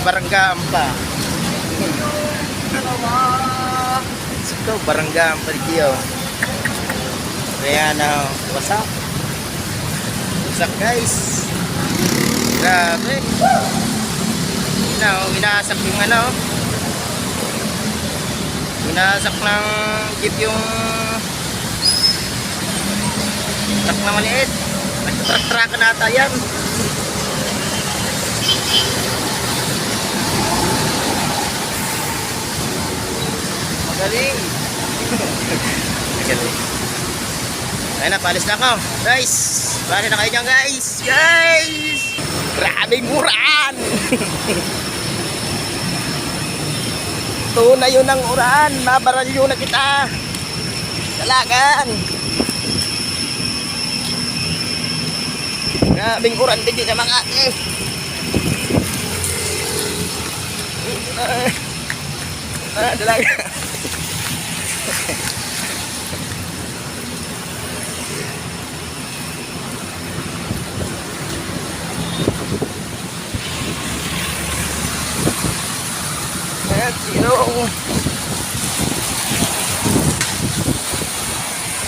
baranggaan pa. Ikaw, baranggaan pa rin kayo. Kaya na, what's up? What's up guys? Grabe. Winasak yung winasak ng jeep yung truck na maliit. Nagtatruck na ata yan. Magaling. Magaling. Ayun na, palis na ako. Guys, bali na kayo dyan guys. Guys! Grabing uran! Tunay yun ang uran. Mabaralyo na kita. Dalagan. Grabing uran din sa mga ate. Dalagan.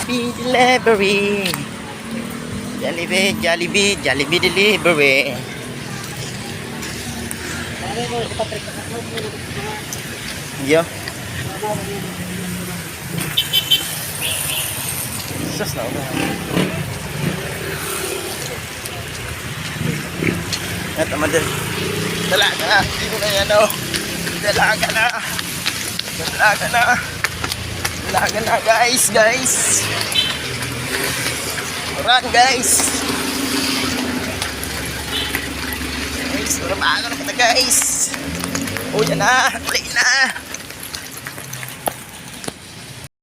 Delivery. Jollibee delivery. Yo. Sus na ulo. At amadal. Dalaga na. Hindi ko na yan o. Dalaga na. Dalaga na. Dalaga na guys. Run guys. Guys, trabaho na kita guys. O yan na. Play na.